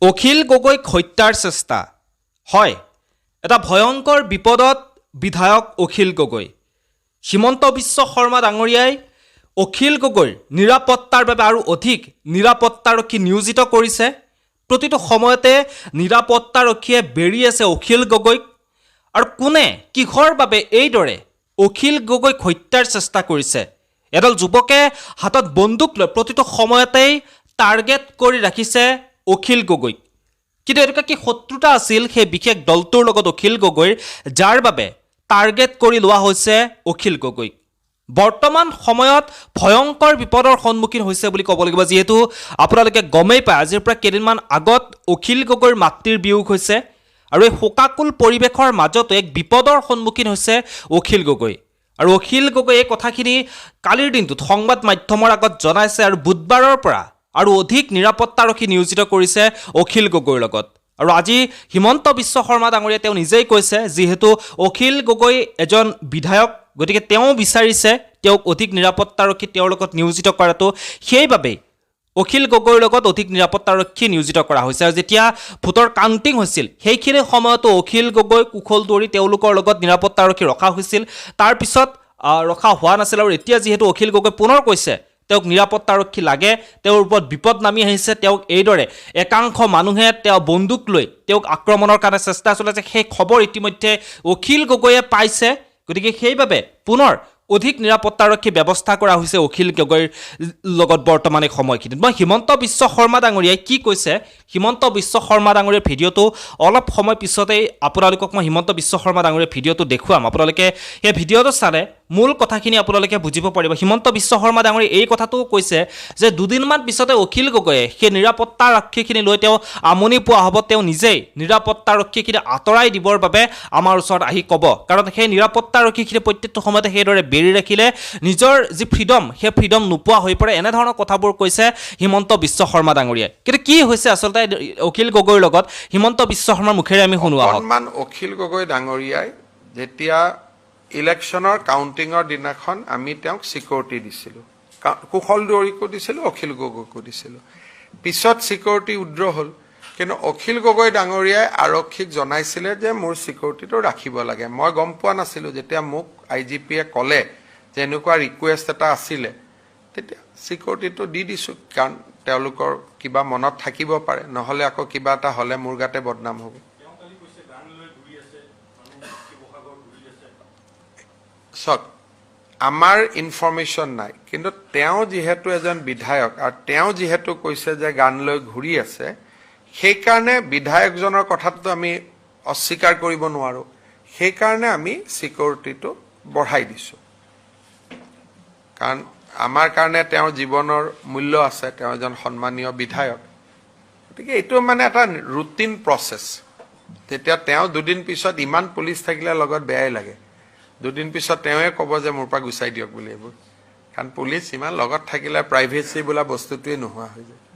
অখিল গগৈক হত্যাৰ চেষ্টা হয় এটা ভয়ংকৰ বিপদত বিধায়ক অখিল গগৈ হিমন্ত বিশ্ব শৰ্মা ডাঙৰীয়াই অখিল গগৈৰ নিৰাপত্তাৰ বাবে আৰু অধিক নিৰাপত্তাৰক্ষী নিয়োজিত কৰিছে প্ৰতিটো সময়তে নিৰাপত্তাৰক্ষীয়ে বেৰি আছে অখিল গগৈক আৰু কোনে কিহৰ বাবে এইদৰে অখিল গগৈক হত্যাৰ চেষ্টা কৰিছে এডাল যুৱকে হাতত বন্দুক লৈ প্ৰতিটো সময়তেই টাৰ্গেট কৰি ৰাখিছে অখিল গগৈক কিন্তু এনেকুৱা কি শত্ৰুতা আছিল সেই বিশেষ দলটোৰ লগত অখিল গগৈৰ যাৰ বাবে টাৰ্গেট কৰি লোৱা হৈছে অখিল গগৈক বৰ্তমান সময়ত ভয়ংকৰ বিপদৰ সন্মুখীন হৈছে বুলি ক'ব লাগিব যিহেতু আপোনালোকে গমেই পায় আজিৰ পৰা কেইদিনমান আগত অখিল গগৈৰ মাতৃৰ বিয়োগ হৈছে আৰু এই শোকাকুল পৰিৱেশৰ মাজতে এক বিপদৰ সন্মুখীন হৈছে অখিল গগৈ আৰু অখিল গগৈ এই কথাখিনি কালিৰ দিনটোত সংবাদ মাধ্যমৰ আগত জনাইছে আৰু বুধবাৰৰ পৰা আৰু অধিক নিৰাপত্তাৰক্ষী নিয়োজিত কৰিছে অখিল গগৈৰ লগত আৰু আজি হিমন্ত বিশ্ব শৰ্মা ডাঙৰীয়াই তেওঁ নিজেই কৈছে যিহেতু অখিল গগৈ এজন বিধায়ক গতিকে তেওঁ বিচাৰিছে তেওঁক অধিক নিৰাপত্তাৰক্ষী তেওঁৰ লগত নিয়োজিত কৰাটো সেইবাবেই অখিল গগৈৰ লগত অধিক নিৰাপত্তাৰক্ষী নিয়োজিত কৰা হৈছে আৰু যেতিয়া ভোটৰ কাউণ্টিং হৈছিল সেইখিনি সময়তো অখিল গগৈ কুশল দৌৰি তেওঁলোকৰ লগত নিৰাপত্তাৰক্ষী ৰখা হৈছিল তাৰপিছত ৰখা হোৱা নাছিল আৰু এতিয়া যিহেতু অখিল গগৈ পুনৰ কৈছে তেওঁক নিৰাপত্তাৰক্ষী লাগে তেওঁৰ ওপৰত বিপদ নামি আহিছে তেওঁক এইদৰে একাংশ মানুহে তেওঁ বন্দুক লৈ তেওঁক আক্ৰমণৰ কাৰণে চেষ্টা চলাইছে সেই খবৰ ইতিমধ্যে অখিল গগৈয়ে পাইছে গতিকে সেইবাবে পুনৰ অধিক নিৰাপত্তাৰক্ষী ব্যৱস্থা কৰা হৈছে অখিল গগৈৰ লগত বৰ্তমান এই সময়খিনিত মই হিমন্ত বিশ্ব শৰ্মা ডাঙৰীয়াই কি কৈছে হিমন্ত বিশ্ব শৰ্মা ডাঙৰীয়াৰ ভিডিঅ'টো অলপ সময় পিছতেই আপোনালোকক মই হিমন্ত বিশ্ব শৰ্মা ডাঙৰীয়াৰ ভিডিঅ'টো দেখুৱাম আপোনালোকে সেই ভিডিঅ'টো চালে মূল কথাখিনি আপোনালোকে বুজিব পাৰিব হিমন্ত বিশ্ব শৰ্মা ডাঙৰীয়াই এই কথাটোও কৈছে যে দুদিনমান পিছতে অখিল গগৈয়ে সেই নিৰাপত্তাৰক্ষীখিনি লৈ তেওঁ আমনি পোৱা হ'ব তেওঁ নিজেই নিৰাপত্তাৰক্ষীখিনি আঁতৰাই দিবৰ বাবে আমাৰ ওচৰত আহি ক'ব কাৰণ সেই নিৰাপত্তাৰক্ষীখিনি প্ৰত্যেকটো সময়তে সেইদৰে বেৰি ৰাখিলে নিজৰ যি ফ্ৰীডম সেই ফ্ৰীডম নোপোৱা হৈ পৰে এনেধৰণৰ কথাবোৰ কৈছে হিমন্ত বিশ্ব শৰ্মা ডাঙৰীয়াই কিন্তু কি হৈছে আচলতে অখিল গগৈৰ লগত হিমন্ত বিশ্ব শৰ্মাৰ মুখেৰে আমি শুনোৱা সন্মান অখিল গগৈ ডাঙৰীয়াই যেতিয়া ইলেকশ্যনৰ কাউণ্টিঙৰ দিনাখন আমি তেওঁক ছিকিউৰিটি দিছিলোঁ কুশল দৌৰীকো দিছিলোঁ অখিল গগৈকো দিছিলোঁ পিছত ছিকিউৰিটি উইড্ৰ হ'ল কিন্তু অখিল গগৈ ডাঙৰীয়াই আৰক্ষীক জনাইছিলে যে মোৰ ছিকিউৰিটিটো ৰাখিব লাগে মই গম পোৱা নাছিলোঁ যেতিয়া মোক IGPয়ে ক'লে যে এনেকুৱা ৰিকুৱেষ্ট এটা আছিলে তেতিয়া ছিকিউৰিটিটো দি দিছোঁ কাৰণ তেওঁলোকৰ কিবা মনত থাকিব পাৰে নহ'লে আকৌ কিবা এটা হ'লে মোৰ গাতে বদনাম হ'ব চাওক আমাৰ ইনফৰমেশ্যন নাই কিন্তু তেওঁ যিহেতু এজন বিধায়ক আৰু তেওঁ যিহেতু কৈছে যে গান লৈ ঘূৰি আছে সেইকাৰণে বিধায়কজনৰ কথাটো আমি অস্বীকাৰ কৰিব নোৱাৰোঁ সেইকাৰণে আমি ছিকিউৰিটিটো বঢ়াই দিছোঁ কাৰণ আমাৰ কাৰণে তেওঁৰ জীৱনৰ মূল্য আছে তেওঁ এজন সন্মানীয় বিধায়ক গতিকে এইটো মানে এটা ৰুটিন প্ৰচেছ তেতিয়া তেওঁ দুদিন পিছত ইমান পুলিচ থাকিলে লগত বেয়াই লাগে দুদিন পিছত তেওঁৱে ক'ব যে মোৰ পৰা গুচাই দিয়ক বুলি এইবোৰ কাৰণ পুলিচ ইমান লগত থাকিলে প্ৰাইভেচি বোলা বস্তুটোৱেই নোহোৱা হৈ যায়